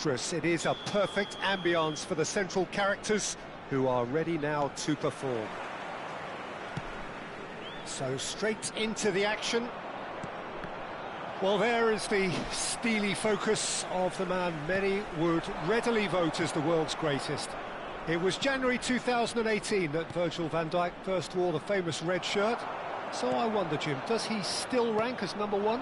boisterous. It is a perfect ambience for the central characters who are ready now to perform. So straight into the action. Well, there is the steely focus of the man many would readily vote as the world's greatest. It was January 2018 that Virgil van Dijk first wore the famous red shirt. So I wonder, Jim, does he still rank as number one?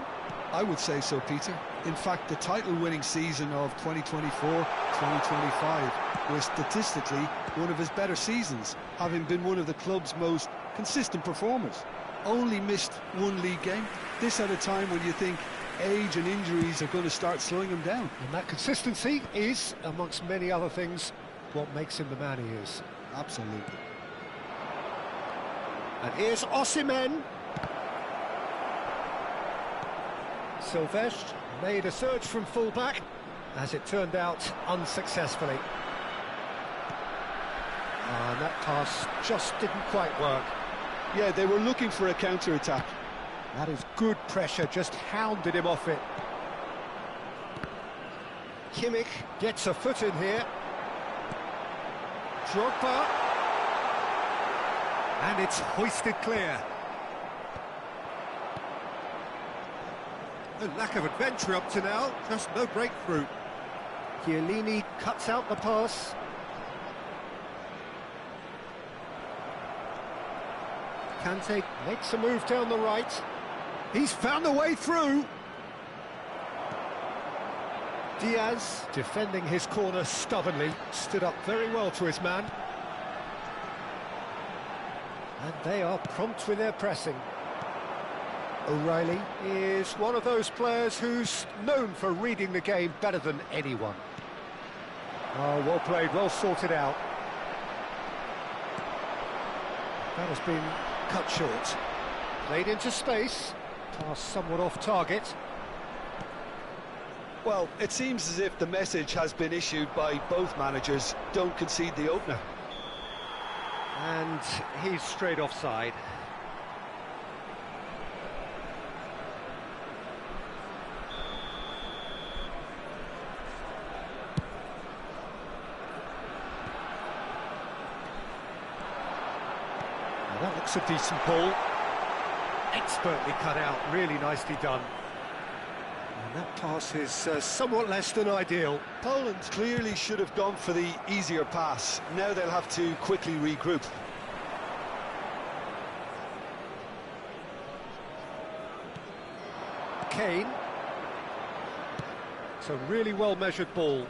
I would say so, Peter. In fact, the title-winning season of 2024-2025 was statistically one of his better seasons, having been one of the club's most consistent performers. Only missed one league game, this at a time when you think age and injuries are going to start slowing him down. And that consistency is, amongst many other things, what makes him the man he is. Absolutely. And here's Osimhen. Silvestre made a surge from full-back, as it turned out, unsuccessfully. And that pass just didn't quite work. Yeah, they were looking for a counter-attack. That is good pressure, just hounded him off it. Kimmich gets a foot in here. Drogba. And it's hoisted clear. A lack of adventure up to now, just no breakthrough. Chiellini cuts out the pass. Kante makes a move down the right. He's found a way through. Diaz, defending his corner stubbornly, stood up very well to his man. And they are prompt with their pressing. O'Reilly is one of those players who's known for reading the game better than anyone. Oh, well played, well sorted out. That has been cut short. Played into space. Pass somewhat off target. Well, it seems as if the message has been issued by both managers: don't concede the opener. And he's straight offside. Now that looks a decent ball. Expertly cut out, really nicely done. And that pass is somewhat less than ideal. Poland clearly should have gone for the easier pass. Now they'll have to quickly regroup. Kane. It's a really well-measured ball.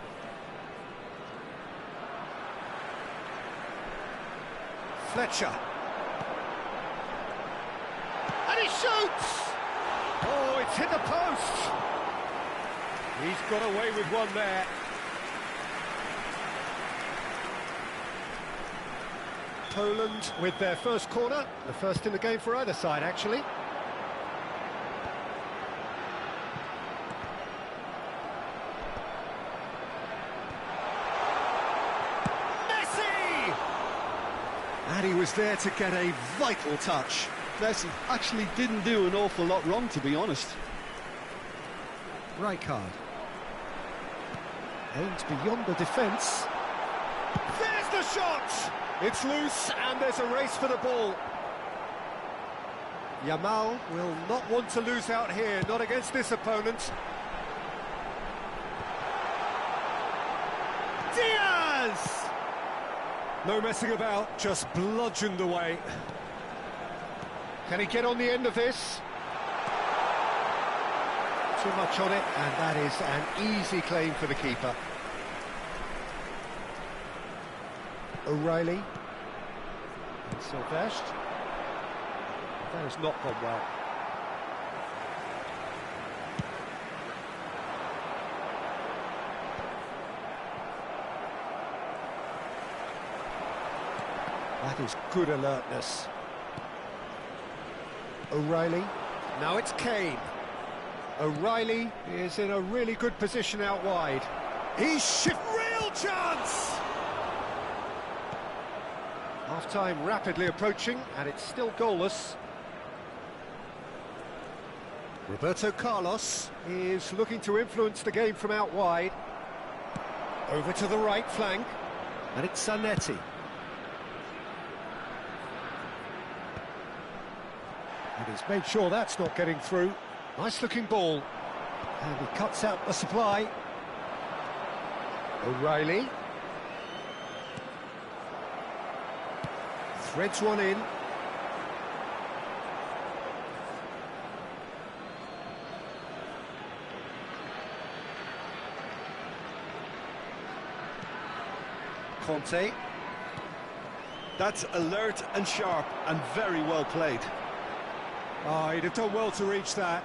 Fletcher. And he shoots! Oh, it's hit the post! He's got away with one there. Poland with their first corner, the first in the game for either side, actually. Messi! And he was there to get a vital touch. Messi actually didn't do an awful lot wrong, to be honest. Rijkaard. Aimed beyond the defence. There's the shot! It's loose and there's a race for the ball. Yamal will not want to lose out here, not against this opponent. Diaz! No messing about, just bludgeoned away. Can he get on the end of this? Too much on it, and that is an easy claim for the keeper. O'Reilly. And Silvestre. That has not gone well. That is good alertness. O'Reilly. Now it's Kane. O'Reilly is in a really good position out wide. He's real chance! Half-time rapidly approaching, and it's still goalless. Roberto Carlos is looking to influence the game from out wide. Over to the right flank. And it's Zanetti. And he's made sure that's not getting through. Nice looking ball. And he cuts out the supply. O'Reilly. Threads one in. Conte. That's alert and sharp and very well played. Oh, he'd have done well to reach that.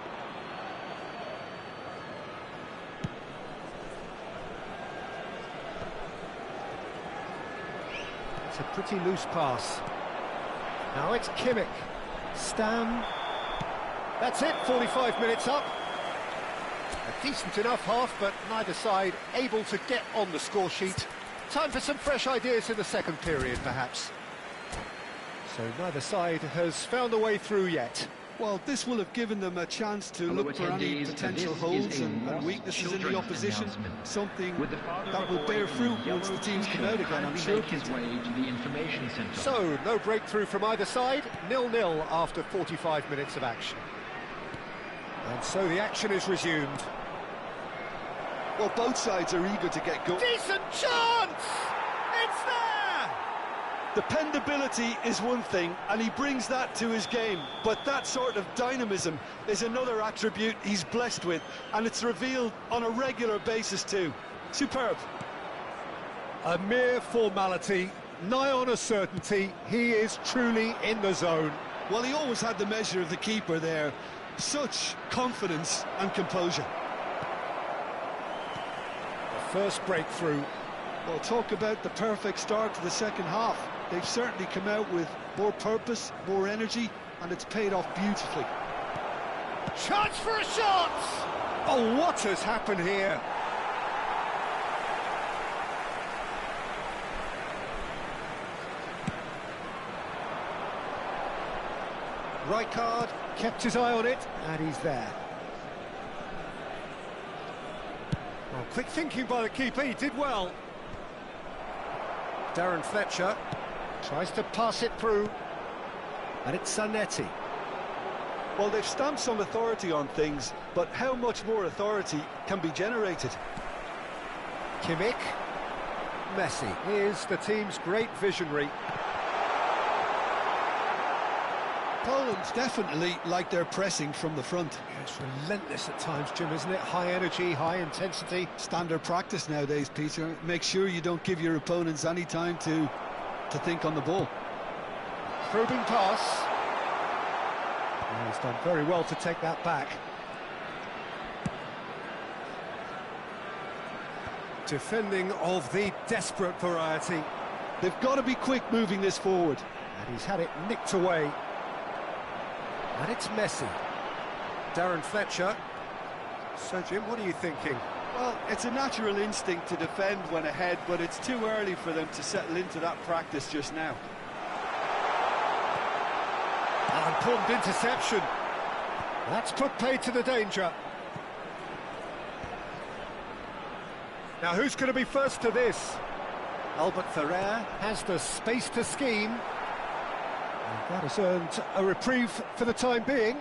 It's a pretty loose pass. Now it's Kimmich. Stam. That's it, 45 minutes up. A decent enough half, but neither side able to get on the score sheet. Time for some fresh ideas in the second period, perhaps. So neither side has found a way through yet. Well, this will have given them a chance to look for any potential holes and weaknesses in the opposition, something that will bear fruit once the teams come out again, I'm sure. So, no breakthrough from either side, 0-0 after 45 minutes of action. And so the action is resumed. Well, both sides are eager to get going. Decent chance! It's there! Dependability is one thing, and he brings that to his game, but that sort of dynamism is another attribute he's blessed with, and it's revealed on a regular basis too. Superb. A mere formality, nigh on a certainty, he is truly in the zone. Well, he always had the measure of the keeper there. Such confidence and composure. The first breakthrough. Well, talk about the perfect start to the second half. They've certainly come out with more purpose, more energy, and it's paid off beautifully. Chance for a shot! Oh, what has happened here? Rijkaard kept his eye on it, and he's there. Oh, quick thinking by the keeper, he did well. Darren Fletcher tries to pass it through, and it's Zanetti. Well, they've stamped some authority on things, but how much more authority can be generated? Kimmich. Messi is the team's great visionary. Poland's definitely like they're pressing from the front. It's relentless at times, Jim, isn't it? High energy, high intensity. Standard practice nowadays, Peter. Make sure you don't give your opponents any time to think on the ball. Probing pass. He's done very well to take that back. Defending of the desperate variety. They've got to be quick moving this forward. And he's had it nicked away. And it's Messi. Darren Fletcher. So, Jim, what are you thinking? Well, it's a natural instinct to defend when ahead, but it's too early for them to settle into that practice just now. An important interception. That's put paid to the danger. Now, who's going to be first to this? Albert Ferrer has the space to scheme. And that has earned a reprieve for the time being.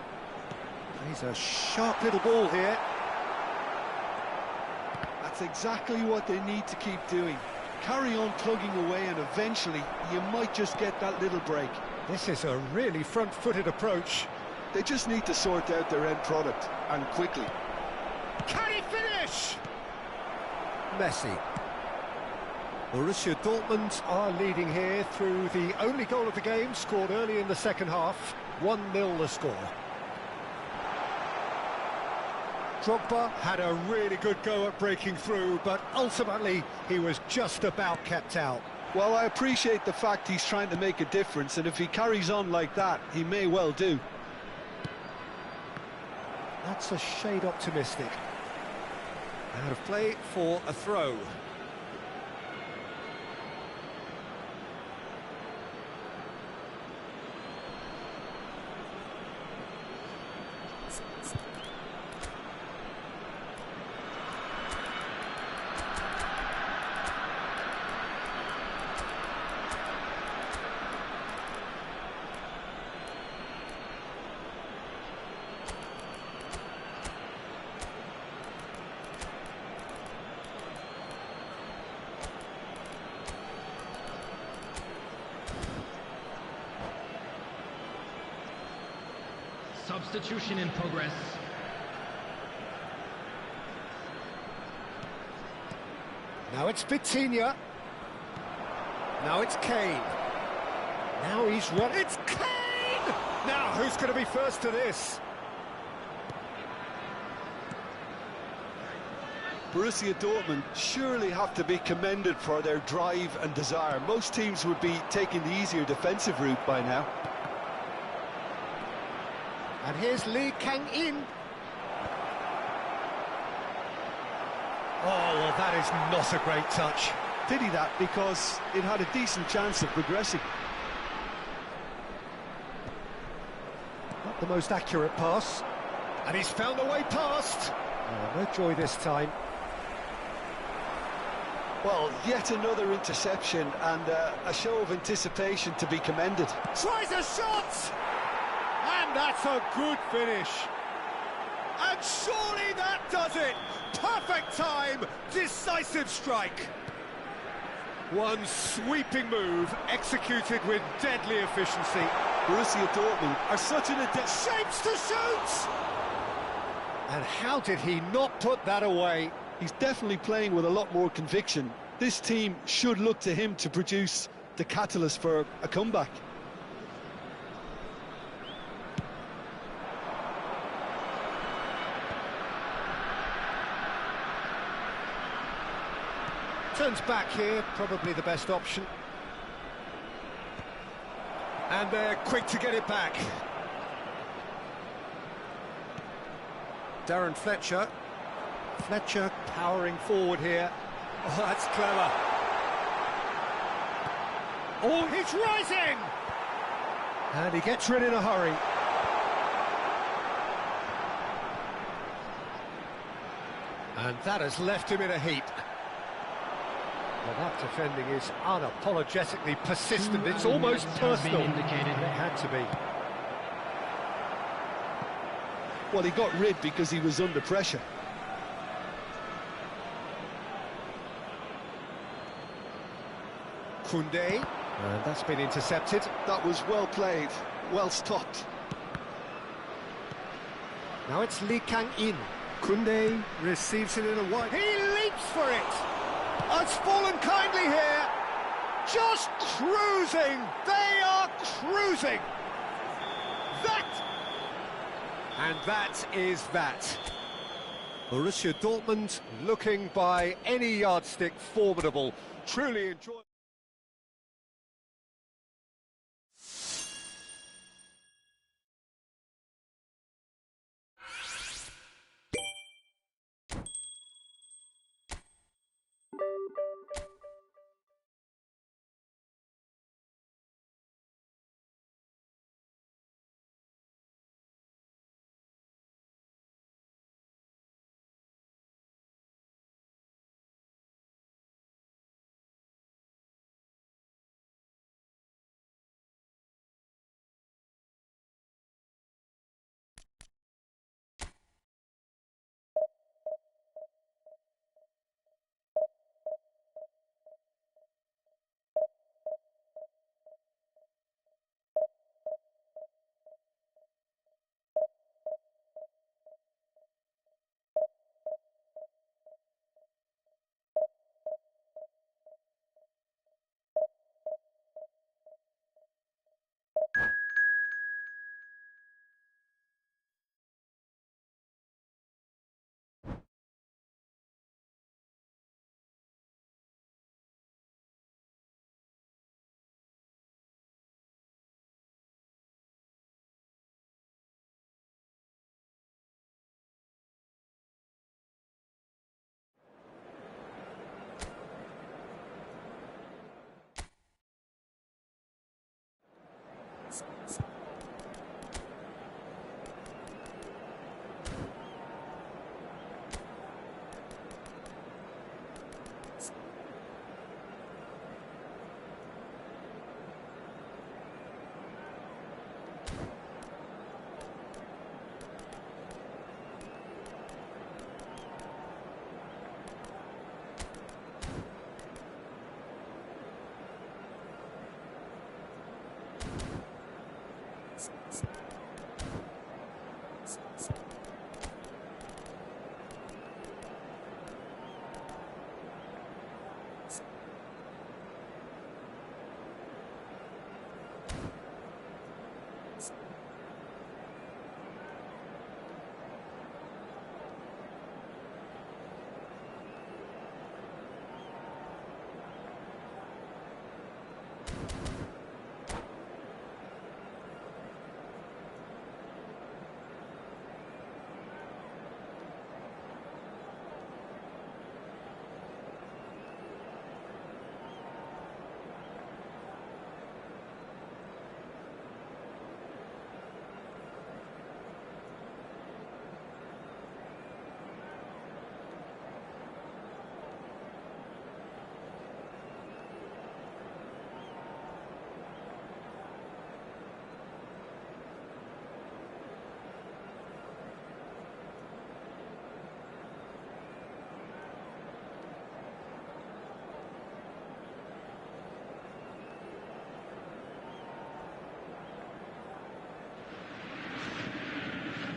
He's a sharp little ball here. That's exactly what they need to keep doing. Carry on plugging away, and eventually you might just get that little break. This is a really front-footed approach. They just need to sort out their end product, and quickly. Can he finish? Messi. Borussia Dortmund are leading here through the only goal of the game, scored early in the second half. 1-0 the score. Drogba had a really good go at breaking through, but ultimately he was just about kept out. Well, I appreciate the fact he's trying to make a difference, and if he carries on like that, he may well do. That's a shade optimistic. Out of play for a throw. Substitution in progress. Now it's Vitinha. Now it's Kane. Now he's run. It's Kane! Now who's going to be first to this? Borussia Dortmund surely have to be commended for their drive and desire. Most teams would be taking the easier defensive route by now. And here's Lee Kang-in. Oh, well, that is not a great touch. Pity that, because it had a decent chance of progressing. Not the most accurate pass. And he's found a way past. Oh, no joy this time. Well, yet another interception and a show of anticipation to be commended. Tries a shot! And that's a good finish. And surely that does it! Perfect time, decisive strike. One sweeping move, executed with deadly efficiency. Borussia Dortmund are such an adept. Shapes to shoot! And how did he not put that away? He's definitely playing with a lot more conviction. This team should look to him to produce the catalyst for a comeback. Turns back here, probably the best option. And they're quick to get it back. Darren Fletcher. Fletcher powering forward here. Oh, that's clever. Oh, he's rising! And he gets rid in a hurry. And that has left him in a heap. Well, that defending is unapologetically persistent. It's almost personal. It had to be. Well, he got rid because he was under pressure. Koundé, and that's been intercepted. That was well played, well stopped. Now it's Lee Kang-in. Koundé receives it in a wide. He leaps for it! It's fallen kindly here. Just cruising. They are cruising. And that is that. Borussia Dortmund looking by any yardstick formidable. Truly enjoy.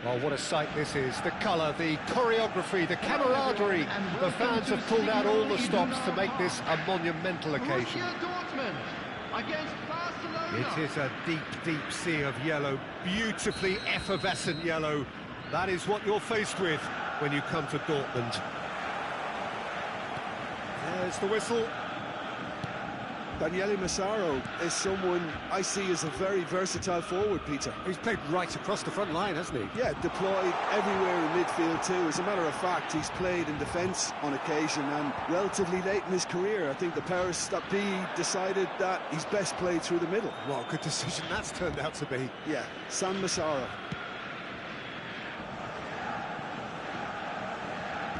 Well, what a sight this is. The colour, the choreography, the camaraderie. The fans have pulled out all the stops to make this a monumental occasion. It is a deep, deep sea of yellow, beautifully effervescent yellow. That is what you're faced with when you come to Dortmund. There's the whistle. Daniele Massaro is someone I see as a very versatile forward, Peter. He's played right across the front line, hasn't he? Yeah, deployed everywhere in midfield too. As a matter of fact, he's played in defence on occasion, and relatively late in his career, I think the Paris Stampede decided that he's best played through the middle. What a good decision that's turned out to be. Yeah, San Massaro.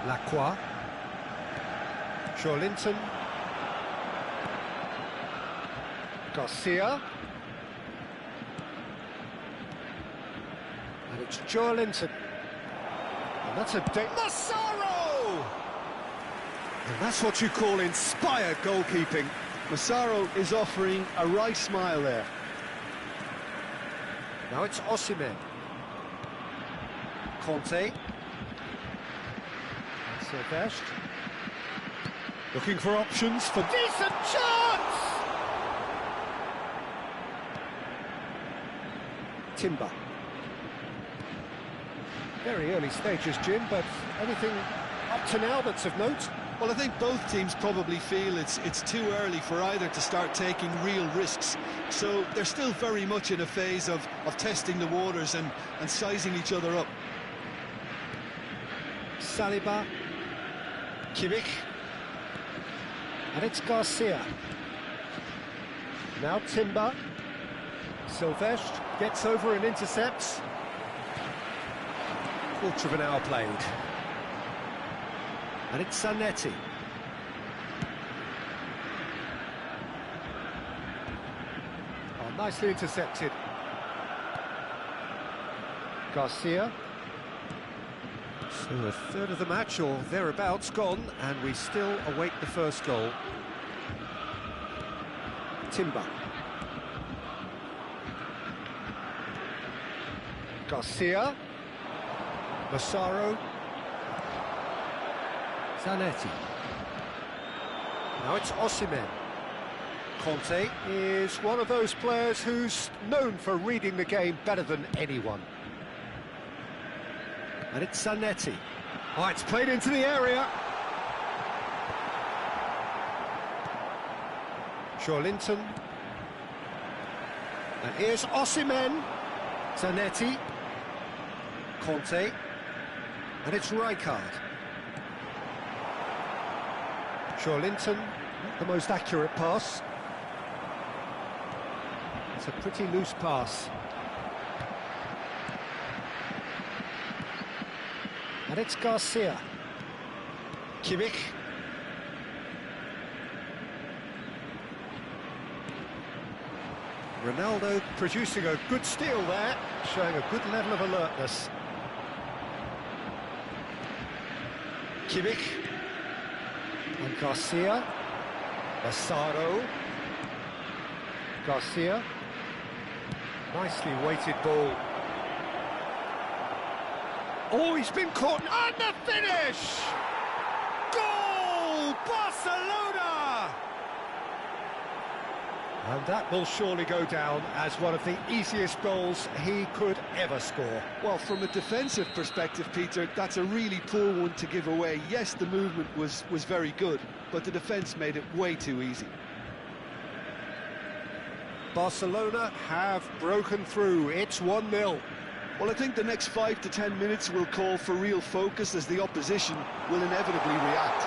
Lacroix. Linton. Garcia. And it's Linton. And that's a Massaro! And that's what you call inspired goalkeeping. Massaro is offering a right smile there. Now it's Osimhen. Conte. Silvestre. Looking for options for decent chance! Timber. Very early stages, Jim, but anything up to now that's of note? Well, I think both teams probably feel it's too early for either to start taking real risks. So they're still very much in a phase of testing the waters and sizing each other up. Saliba. Kimmich. And it's Garcia. Now Timber. Silvestre gets over and intercepts. Quarter of an hour played. And it's Zanetti. Oh, nicely intercepted. Garcia. So a third of the match, or thereabouts, gone, and we still await the first goal. Timber. Garcia. Massaro. Zanetti. Now it's Osimhen. Conte is one of those players who's known for reading the game better than anyone. And it's Zanetti. Oh, it's played into the area. Linton. And here's Osimhen. Zanetti. Conte. And it's Rijkaard. Linton, not the most accurate pass. It's a pretty loose pass. And it's Garcia. Kimmich. Ronaldo producing a good steal there, showing a good level of alertness. Kimmich. And Garcia. Massaro. Garcia. Nicely weighted ball. Oh, he's been caught, and the finish! Goal! Barcelona! And that will surely go down as one of the easiest goals he could ever score. Well, from a defensive perspective, Peter, that's a really poor one to give away. Yes, the movement was very good, but the defence made it way too easy. Barcelona have broken through. It's 1-0. Well, I think the next 5 to 10 minutes will call for real focus as the opposition will inevitably react.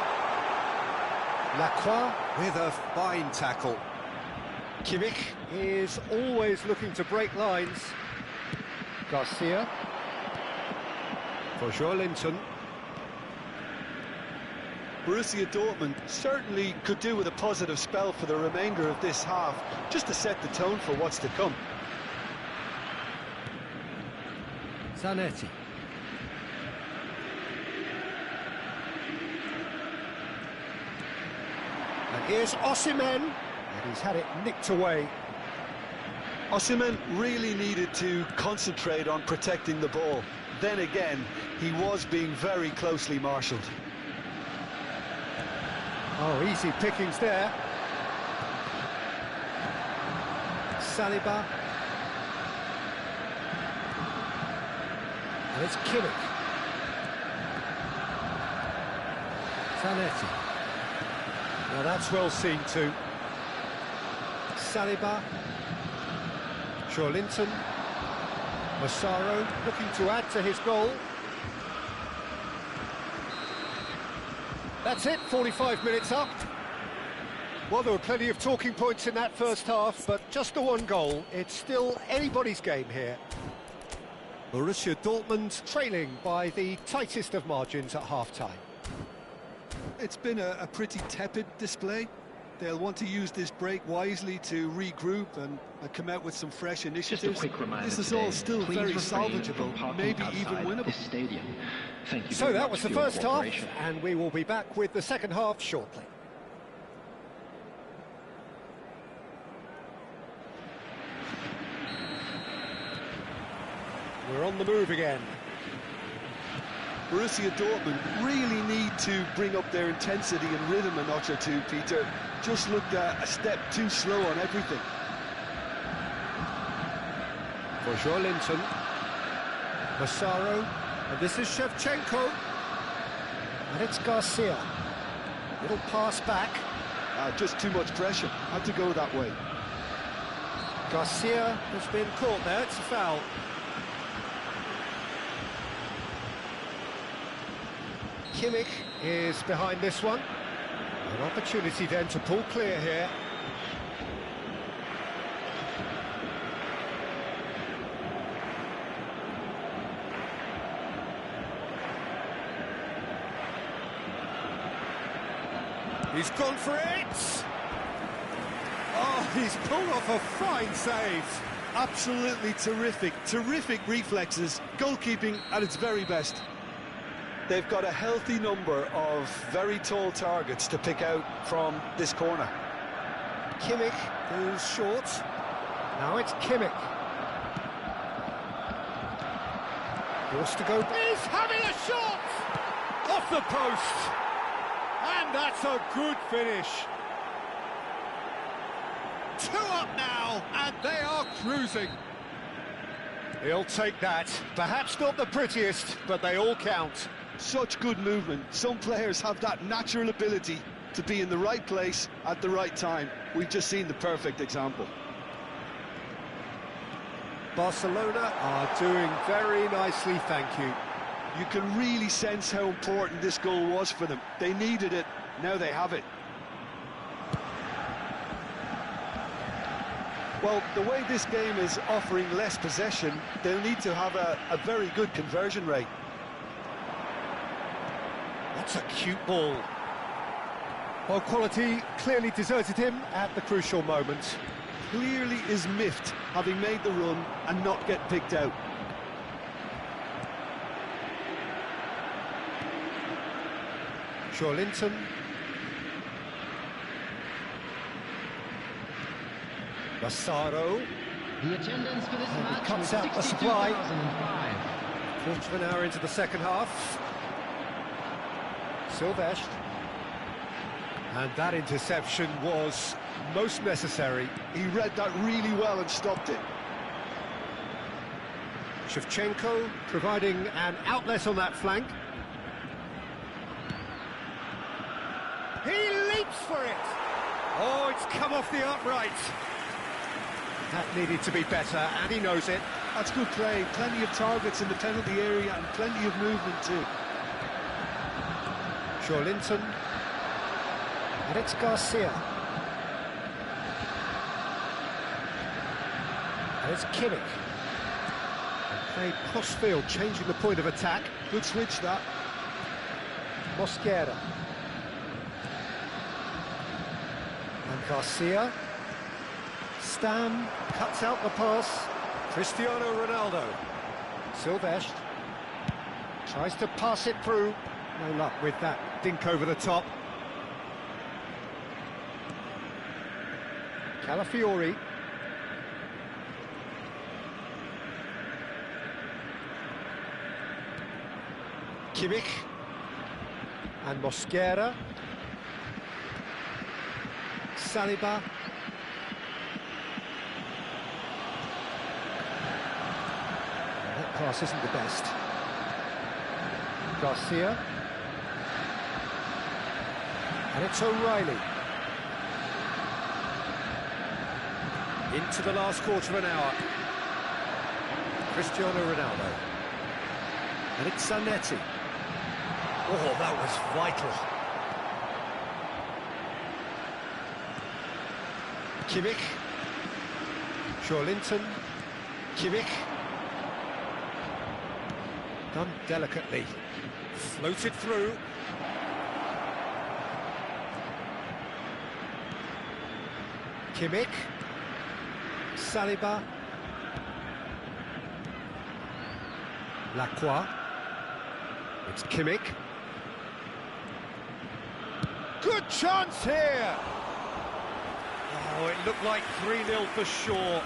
Lacroix with a fine tackle. Kimmich is always looking to break lines. Garcia. For Linton. Borussia Dortmund certainly could do with a positive spell for the remainder of this half, just to set the tone for what's to come. Zanetti. And here's Osimhen, and he's had it nicked away. Osimhen really needed to concentrate on protecting the ball. then again, he was being very closely marshalled. Oh, easy pickings there. Saliba. And it's Kimmich. Zanetti. Now that's well seen too. Saliba. Linton. Massaro looking to add to his goal. That's it, 45 minutes up. Well, there were plenty of talking points in that first half, but just the one goal. It's still anybody's game here. Borussia Dortmund trailing by the tightest of margins at half-time. It's been a pretty tepid display. They'll want to use this break wisely to regroup and come out with some fresh initiatives. This is all still very salvageable, maybe even winnable. Thank you so that was the first half, and we will be back with the second half shortly. We're on the move again. Borussia Dortmund really need to bring up their intensity and rhythm a notch or two, Peter. Just looked a step too slow on everything. For Linton. Massaro. And this is Shevchenko. And it's Garcia. Little pass back. Just too much pressure. Had to go that way. Garcia has been caught there. It's a foul. Kimmich is behind this one. An opportunity then to pull clear here. He's gone for it! Oh, he's pulled off a fine save. Absolutely terrific, terrific reflexes. Goalkeeping at its very best. They've got a healthy number of very tall targets to pick out from this corner. Kimmich goes short. Now it's Kimmich. Forced to go. He's having a shot! Off the post! And that's a good finish. 2 up now, and they are cruising. He'll take that. Perhaps not the prettiest, but they all count. Such good movement. Some players have that natural ability to be in the right place at the right time. We've just seen the perfect example. Barcelona are doing very nicely, thank you. You can really sense how important this goal was for them. They needed it, now they have it. Well, the way this game is offering less possession, they'll need to have a very good conversion rate. That's a cute ball. Well, quality clearly deserted him at the crucial moment. Clearly is miffed, having made the run and not get picked out. Linton. Massaro. The attendance for this match cuts out the supply. 1/4 of an hour into the second half. Silvestre. And that interception was most necessary. He read that really well and stopped it. Shevchenko providing an outlet on that flank. He leaps for it! Oh, it's come off the upright. That needed to be better, and he knows it. That's good play. Plenty of targets in the penalty area and plenty of movement too. Linton. And it's Garcia. And it's Kimmich. And played cross-field, changing the point of attack. Good switch, that. Mosquera. And Garcia. Stam cuts out the pass. Cristiano Ronaldo. Silvestre. Tries to pass it through. No luck with that dink over the top. Calafiori. Kimmich. And Mosquera. Saliba. That pass isn't the best. Garcia. And it's O'Reilly. Into the last quarter of an hour. Cristiano Ronaldo. And it's Zanetti. Oh, that was vital. Kimmich. Linton. Kimmich. Done delicately. Floated through. Kimmich. Saliba. Lacroix. It's Kimmich. Good chance here! Oh, it looked like 3-0 for sure.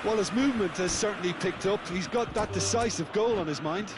Well, his movement has certainly picked up. He's got that decisive goal on his mind.